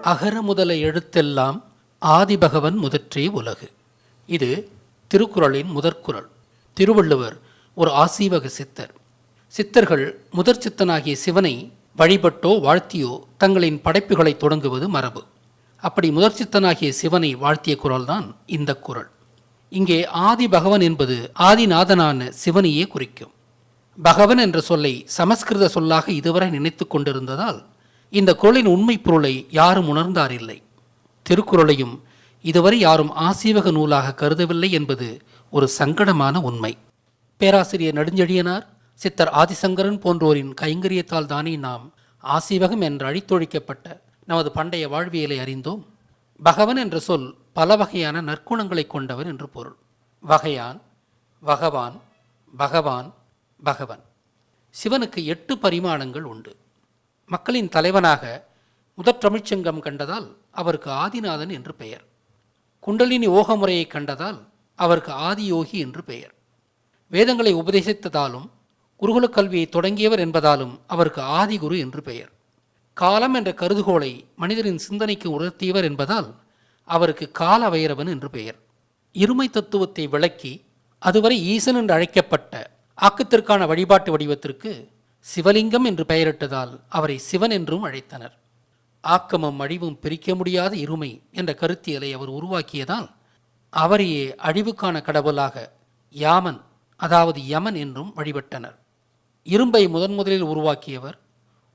அகர முதல எழுத்தெல்லாம் ஆதிபகவன் முதற்றே உலகு. இது திருக்குறளின் முதற்குறள். திருவள்ளுவர் ஒரு ஆசீவக சித்தர். சித்தர்கள் முதற் சித்தனாகிய சிவனை வழிபட்டோ வாழ்த்தியோ தங்களின் படைப்புகளை தொடங்குவது மரபு. அப்படி முதற் சித்தனாகிய சிவனை வாழ்த்திய குறள்தான் இந்த குறள். இங்கே ஆதி பகவன் என்பது ஆதிநாதனான சிவனையே குறிக்கும். பகவன் என்ற சொல்லை சமஸ்கிருத சொல்லாக இதுவரை நினைத்து கொண்டிருந்ததால் இந்த குறளின் உண்மை பொருளை யாரும் உணர்ந்தாரில்லை. திருக்குறளையும் இதுவரை யாரும் ஆசீவக நூலாக கருதவில்லை என்பது ஒரு சங்கடமான உண்மை. பேராசிரியர் நெடுஞ்செழியனார், சித்தர் ஆதிசங்கரன் போன்றோரின் கைங்கரியத்தால் தானே நாம் ஆசீவகம் என்று அழித்தொழிக்கப்பட்ட நமது பண்டைய வாழ்வியலை அறிந்தோம். பகவன் என்ற சொல் பல வகையான நற்குணங்களை கொண்டவர் என்று பொருள். வகையான், வகவான், பகவான், பகவன். சிவனுக்கு 8 பரிமாணங்கள் உண்டு. மக்களின் தலைவனாக முதற் தமிழ்ச்சங்கம் கண்டதால் அவருக்கு ஆதிநாதன் என்று பெயர். குண்டலினி ஓக முறையை கண்டதால் அவருக்கு ஆதியோகி என்று பெயர். வேதங்களை உபதேசித்ததாலும் குருகுல கல்வியை தொடங்கியவர் என்பதாலும் அவருக்கு ஆதிகுரு என்று பெயர். காலம் என்ற கருதுகோளை மனிதரின் சிந்தனைக்கு உணர்த்தியவர் என்பதால் அவருக்கு கால வைரவன் என்று பெயர். இருமை தத்துவத்தை விளக்கி அதுவரை ஈசன் என்று அழைக்கப்பட்ட ஆக்கத்திற்கான வழிபாட்டு வடிவத்திற்கு சிவலிங்கம் என்று பெயரிட்டதால் அவரை சிவன் என்றும் அழைத்தனர். ஆக்கமும் அழிவும் பிரிக்க முடியாத இருமை என்ற கருத்தியலை அவர் உருவாக்கியதால் அவரையே அழிவுக்கான கடவுளாக யாமன், அதாவது யமன் என்றும் வழிபட்டனர். இரும்பை முதலில் உருவாக்கியவர்,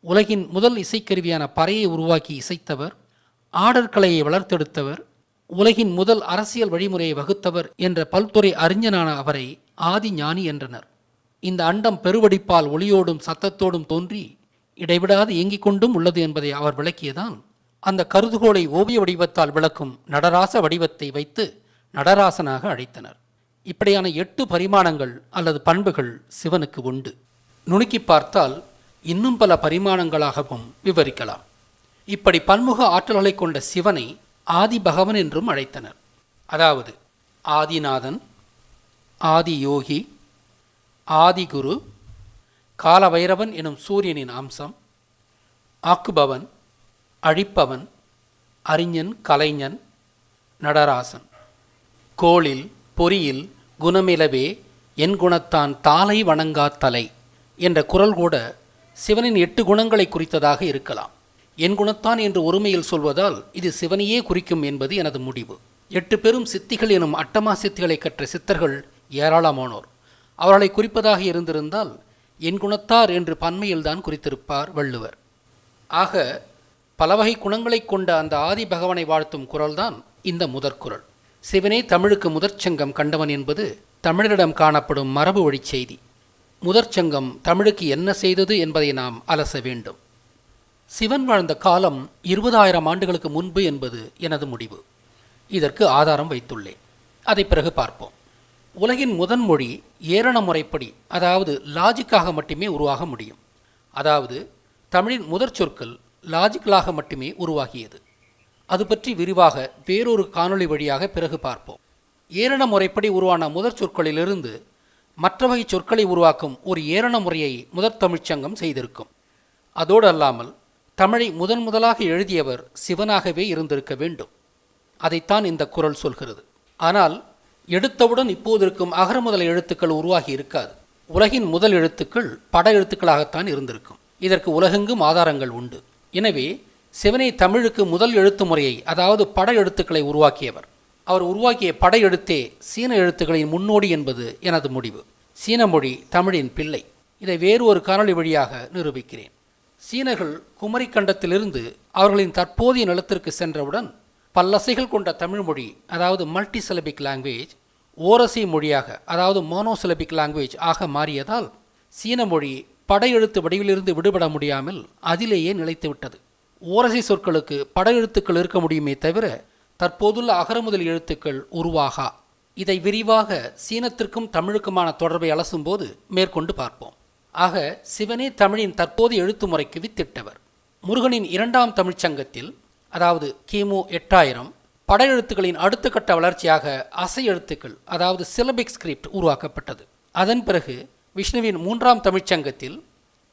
உலகின் முதல் இசைக்கருவியான பறையை உருவாக்கி இசைத்தவர், ஆடற்கலையை வளர்த்தெடுத்தவர், உலகின் முதல் அரசியல் வழிமுறையை வகுத்தவர் என்ற பல்துறை அறிஞனான அவரை ஆதி ஞானி என்றனர். இந்த அண்டம் பெருவடிப்பால் ஒளியோடும் சத்தத்தோடும் தோன்றி இடைவிடாது இயங்கிக் கொண்டும் உள்ளது என்பதை அவர் விளக்கியதால் அந்த கருதுகோளை ஓவிய வடிவத்தால் விளக்கும் நடராச வடிவத்தை வைத்து நடராசனாக அழைத்தனர். இப்படியான 8 பரிமாணங்கள் அல்லது பண்புகள் சிவனுக்கு உண்டு. நுணுக்கி பார்த்தால் இன்னும் பல பரிமாணங்களாகவும் விவரிக்கலாம். இப்படி பன்முக ஆற்றல்களை கொண்ட சிவனை ஆதி பகவன் என்றும் அழைத்தனர். அதாவது ஆதிநாதன், ஆதி யோகி, ஆதிகுரு, காலவைரவன் எனும் சூரியனின் அம்சம், ஆக்குபவன், அழிப்பவன், அறிஞன், கலைஞன், நடராசன். கோளில் பொறியில் குணமிலவே என் குணத்தான் தாளை வணங்கா தலை என்ற குறள் கூட சிவனின் 8 குணங்களை குறித்ததாக இருக்கலாம். என் குணத்தான் என்று ஒருமையில் சொல்வதால் இது சிவனையே குறிக்கும் என்பது எனது முடிவு. 8 பெரும் சித்திகள் எனும் அட்டமா சித்திகளை கற்ற சித்தர்கள் ஏராளமானோர். அவர்களை குறிப்பதாக இருந்திருந்தால் என் குணத்தார் என்று பன்மையில்தான் குறித்திருப்பார் வள்ளுவர். ஆக பலவகை குணங்களை கொண்ட அந்த ஆதி பகவனை வாழ்த்தும் குறள்தான் இந்த முதற்குறள். சிவனே தமிழுக்கு முதற்சங்கம் கண்டவன் என்பது தமிழரிடம் காணப்படும் மரபு வழி செய்தி. முதற்சங்கம் தமிழுக்கு என்ன செய்தது என்பதை நாம் அலச வேண்டும். சிவன் வாழ்ந்த காலம் 20,000 ஆண்டுகளுக்கு முன்பு என்பது எனது முடிவு. இதற்கு ஆதாரம் வைத்துள்ளேன். அதை பிறகு பார்ப்போம். உலகின் முதன் மொழி ஏரண முறைப்படி, அதாவது லாஜிக்காக மட்டுமே உருவாக முடியும். அதாவது தமிழின் முதற் சொற்கள் லாஜிக்கலாக மட்டுமே உருவாகியது. அது பற்றி விரிவாக வேறொரு காணொளி வழியாக பிறகு பார்ப்போம். ஏரண முறைப்படி உருவான முதற் சொற்களிலிருந்து மற்ற வகை சொற்களை உருவாக்கும் ஒரு ஏரண முறையை முதற் தமிழ்ச்சங்கம் செய்திருக்கும். அதோடு அல்லாமல் தமிழை முதலாக எழுதியவர் சிவனாகவே இருந்திருக்க வேண்டும். அதைத்தான் இந்த குறள் சொல்கிறது. ஆனால் எடுத்தவுடன் இப்போது இருக்கும் அகர முதல எழுத்துக்கள் உருவாகி இருக்காது. உலகின் முதல் எழுத்துக்கள் பட எழுத்துக்களாகத்தான் இருந்திருக்கும். இதற்கு உலகெங்கும் ஆதாரங்கள் உண்டு. எனவே சிவனை தமிழுக்கு முதல் எழுத்து முறையை, அதாவது பட எழுத்துக்களை உருவாக்கியவர். அவர் உருவாக்கிய பட எழுத்தே சீன எழுத்துக்களின் முன்னோடி என்பது எனது முடிவு. சீன மொழி தமிழின் பிள்ளை. இதை வேறு ஒரு காணொளி வழியாக நிரூபிக்கிறேன். சீனர்கள் குமரி கண்டத்திலிருந்து அவர்களின் தற்போதைய நிலத்திற்கு சென்றவுடன் பல்லசைகள் கொண்ட தமிழ் மொழி, அதாவது மல்டி சிலபிக் லாங்குவேஜ், ஓரசை மொழியாக, அதாவது மோனோசிலபிக் லாங்குவேஜ் ஆக மாறியதால் சீன மொழி பட எழுத்து வடிவிலிருந்து விடுபட முடியாமல் அதிலேயே நிலைத்துவிட்டது. ஓரசை சொற்களுக்கு பட எழுத்துக்கள் இருக்க முடியுமே தவிர தற்போதுள்ள அகரமுதல் எழுத்துக்கள் உருவாகா. இதை விரிவாக சீனத்திற்கும் தமிழுக்குமான தொடர்பை அலசும்போது மேற்கொண்டு பார்ப்போம். ஆக சிவனே தமிழின் தற்போதைய எழுத்து முறைக்கு வித்திட்டவர். முருகனின் 2ஆம் தமிழ்ச்சங்கத்தில், அதாவது கிமு 8000, பட எழுத்துக்களின் அடுத்த கட்ட வளர்ச்சியாக அசை எழுத்துக்கள், அதாவது சிலபிக் ஸ்கிரிப்ட் உருவாக்கப்பட்டது. அதன் பிறகு விஷ்ணுவின் 3ஆம் தமிழ்ச்சங்கத்தில்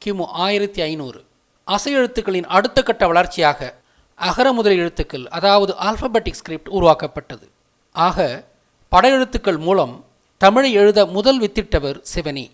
கிமு 1500 அசை எழுத்துக்களின் அடுத்த கட்ட வளர்ச்சியாக அகர முதல் எழுத்துக்கள் அதாவது ஆல்பபெட்டிக் ஸ்கிரிப்ட் உருவாக்கப்பட்டது. ஆக பட எழுத்துக்கள் மூலம் தமிழை எழுத முதல் வித்திட்டவர் சிவனே.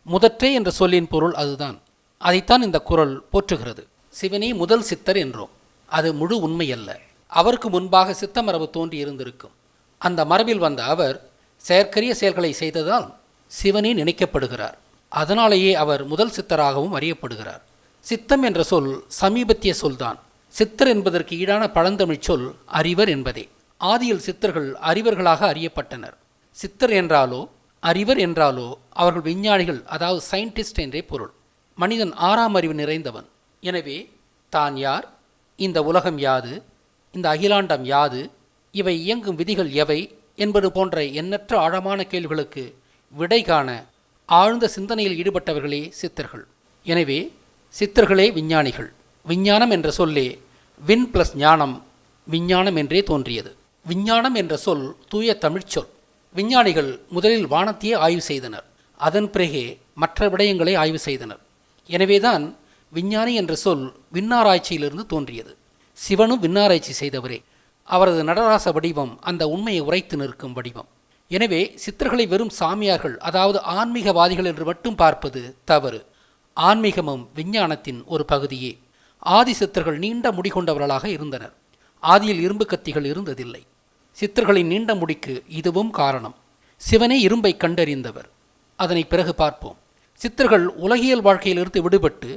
முதற்றே என்ற சொல்லின் பொருள் அதுதான். அதைத்தான் இந்த குறள் போற்றுகிறது. சிவனே முதல் சித்தர் என்றோம். அது முழு உண்மையல்ல. அவருக்கு முன்பாக சித்த மரபு தோன்றி இருந்திருக்கும். அந்த மரபில் வந்த அவர் செயற்கரிய செயல்களை செய்ததால் சிவனே நினைக்கப்படுகிறார். அதனாலேயே அவர் முதல் சித்தராகவும் அறியப்படுகிறார். சித்தம் என்ற சொல் சமீபத்திய சொல்தான். சித்தர் என்பதற்கு ஈடான பழந்தமிழ் சொல் அறிவர் என்பதே. ஆதியில் சித்தர்கள் அறிவர்களாக அறியப்பட்டனர். சித்தர் என்றாலோ அறிவர் என்றாலோ அவர்கள் விஞ்ஞானிகள், அதாவது சயின்டிஸ்ட் என்றே பொருள். மனிதன் 6ஆம் அறிவு நிறைந்தவன். எனவே தான் யார், இந்த உலகம் யாது, இந்த அகிலாண்டம் யாது, இவை இயங்கும் விதிகள் எவை என்பது போன்ற எண்ணற்ற ஆழமான கேள்விகளுக்கு விடை காண ஆழ்ந்த சிந்தனையில் ஈடுபட்டவர்களே சித்தர்கள். எனவே சித்தர்களே விஞ்ஞானிகள். விஞ்ஞானம் என்ற சொல்லே விண் பிளஸ் ஞானம், விஞ்ஞானம் என்றே தோன்றியது. விஞ்ஞானம் என்ற சொல் தூய தமிழ்ச் சொல். விஞ்ஞானிகள் முதலில் வானத்தையே ஆய்வு செய்தனர். அதன் பிறகே மற்ற விடயங்களை ஆய்வு செய்தனர். எனவேதான் விஞ்ஞானி என்ற சொல் விண்ணாராய்ச்சியிலிருந்து தோன்றியது. சிவனும் விண்ணாராய்ச்சி செய்தவரே. அவரது நடராச வடிவம் அந்த உண்மையை உரைத்து நிற்கும் வடிவம். எனவே சித்தர்களை வெறும் சாமியார்கள், அதாவது ஆன்மீகவாதிகள் என்று மட்டும் பார்ப்பது தவறு. ஆன்மீகமும் விஞ்ஞானத்தின் ஒரு பகுதியே. ஆதி சித்தர்கள் நீண்ட முடி கொண்டவர்களாக இருந்தனர். ஆதியில் இரும்பு கத்திகள் இருந்ததில்லை. சித்தர்களின் நீண்ட முடிக்கு இதுவும் காரணம். சிவனே இரும்பை கண்டறிந்தவர். அதனை பிறகு பார்ப்போம். சித்தர்கள் உலகியல் வாழ்க்கையிலிருந்து விடுபட்டு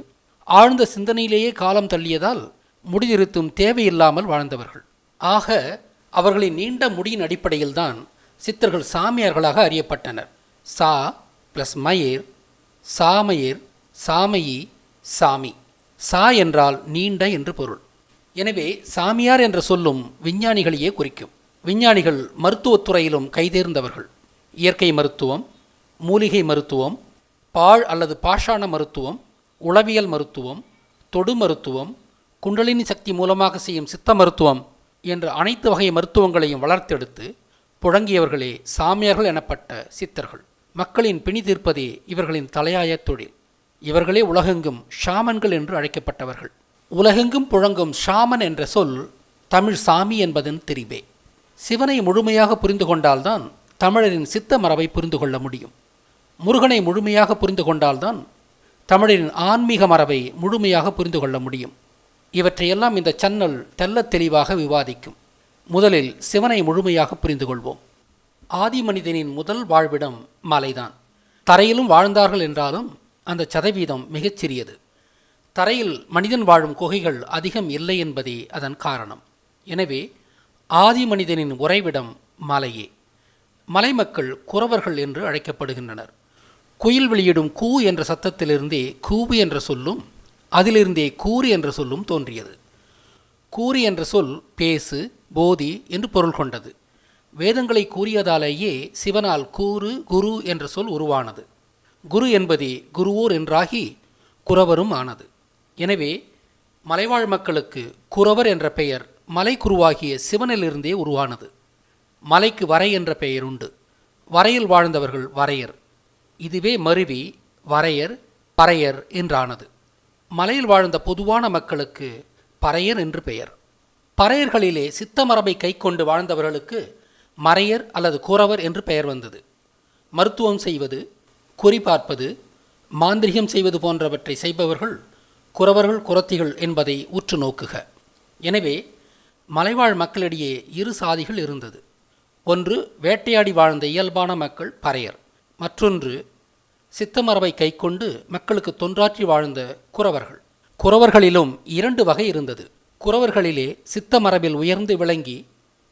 ஆழ்ந்த சிந்தனையிலேயே காலம் தள்ளியதால் முடிதிருத்தும் தேவையில்லாமல் வாழ்ந்தவர்கள். ஆக அவர்களின் நீண்ட முடியின் அடிப்படையில்தான் சித்தர்கள் சாமியார்களாக அறியப்பட்டனர். சா பிளஸ் மயிர், சாமயிர், சாமயி, சாமி. சா என்றால் நீண்ட என்று பொருள். எனவே சாமியார் என்ற சொல்லும் விஞ்ஞானிகளையே குறிக்கும். விஞ்ஞானிகள் மருத்துவத்துறையிலும் கைதேர்ந்தவர்கள். இயற்கை மருத்துவம், மூலிகை மருத்துவம், பாழ் அல்லது பாஷாண மருத்துவம், உளவியல் மருத்துவம், தொடு மருத்துவம், குண்டலினி சக்தி மூலமாக செய்யும் சித்த மருத்துவம் என்ற அனைத்து வகை மருத்துவங்களையும் வளர்த்தெடுத்து புழங்கியவர்களே சாமியார்கள் எனப்பட்ட சித்தர்கள். மக்களின் பிணி தீர்ப்பதே இவர்களின் தலையாய தொழில். இவர்களே உலகெங்கும் ஷாமன்கள் என்று அழைக்கப்பட்டவர்கள். உலகெங்கும் புழங்கும் ஷாமன் என்ற சொல் தமிழ் சாமி என்பதன் திரிபே. சிவனை முழுமையாக புரிந்து கொண்டால்தான் தமிழரின் சித்த மரபை புரிந்து கொள்ள முடியும். முருகனை முழுமையாக புரிந்து கொண்டால்தான் தமிழரின் ஆன்மீக மரபை முழுமையாக புரிந்து கொள்ள முடியும். இவற்றையெல்லாம் இந்த சன்னல் தெள்ளத் தெளிவாக விவாதிக்கும். முதலில் சிவனை முழுமையாக புரிந்து கொள்வோம். ஆதி மனிதனின் முதல் வாழ்விடம் மலைதான். தரையிலும் வாழ்ந்தார்கள் என்றாலும் அந்த சதவீதம் மிகச்சிறியது. தரையில் மனிதன் வாழும் குகைகள் அதிகம் இல்லை என்பதே அதன் காரணம். எனவே ஆதி மனிதனின் உறைவிடம் மலையே. மலை மக்கள் குறவர்கள் என்று அழைக்கப்படுகின்றனர். குயில் வெளியிடும் கூ என்ற சத்தத்திலிருந்தே கூவு என்ற சொல்லும், அதிலிருந்தே கூறு என்ற சொல்லும் தோன்றியது. கூறு என்ற சொல் பேசு, போதி என்று பொருள் கொண்டது. வேதங்களை கூறியதாலேயே சிவனால் கூறு, குரு என்ற சொல் உருவானது. குரு என்பதே குருவோர் என்றாகி குறவரும் ஆனது. எனவே மலைவாழ் மக்களுக்கு குறவர் என்ற பெயர் மலை குருவாகிய சிவனிலிருந்தே உருவானது. மலைக்கு வரை என்ற பெயர் உண்டு. வரையில் வாழ்ந்தவர்கள் வரையர். இதுவே மருவி வரையர், பறையர் என்றானது. மலையில் வாழ்ந்த பொதுவான மக்களுக்கு பறையர் என்று பெயர். பறையர்களிலே சித்த மரபை கை கொண்டு வாழ்ந்தவர்களுக்கு மறையர் அல்லது குறவர் என்று பெயர் வந்தது. மருத்துவம் செய்வது, குறிபார்ப்பது, மாந்திரிகம் செய்வது போன்றவற்றை செய்பவர்கள் குறவர்கள், குறத்திகள் என்பதை உற்று நோக்குக. எனவே மலைவாழ் மக்களிடையே இரு சாதிகள் இருந்தது. ஒன்று வேட்டையாடி வாழ்ந்த இயல்பான மக்கள் பறையர். மற்றொன்று சித்தமரபை கை கொண்டு மக்களுக்கு தொன்றாற்றி வாழ்ந்த குறவர்கள். குறவர்களிலும் 2 வகை இருந்தது. குறவர்களிலே சித்த மரபில் உயர்ந்து விளங்கி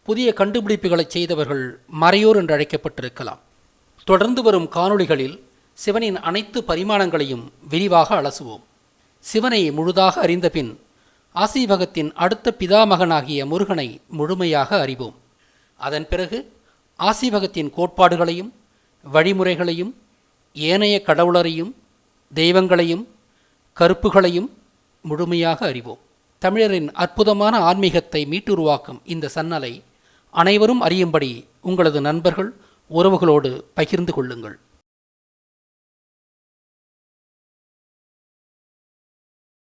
புதிய கண்டுபிடிப்புகளை செய்தவர்கள் மறையோர் என்று அழைக்கப்பட்டிருக்கலாம். தொடர்ந்து வரும் காணொளிகளில் சிவனின் அனைத்து பரிமாணங்களையும் விரிவாக அலசுவோம். சிவனை முழுதாக அறிந்தபின் ஆசீவகத்தின் அடுத்த பிதாமகனாகிய முருகனை முழுமையாக அறிவோம். அதன் பிறகு ஆசீவகத்தின் கோட்பாடுகளையும் வழிமுறைகளையும் ஏனைய கடவுளரையும் தெய்வங்களையும் கருப்புகளையும் முழுமையாக அறிவோம். தமிழரின் அற்புதமான ஆன்மீகத்தை மீட்டுருவாக்கும் இந்த சன்னலை அனைவரும் அறியும்படி உங்களது நண்பர்கள், உறவுகளோடு பகிர்ந்து கொள்ளுங்கள்.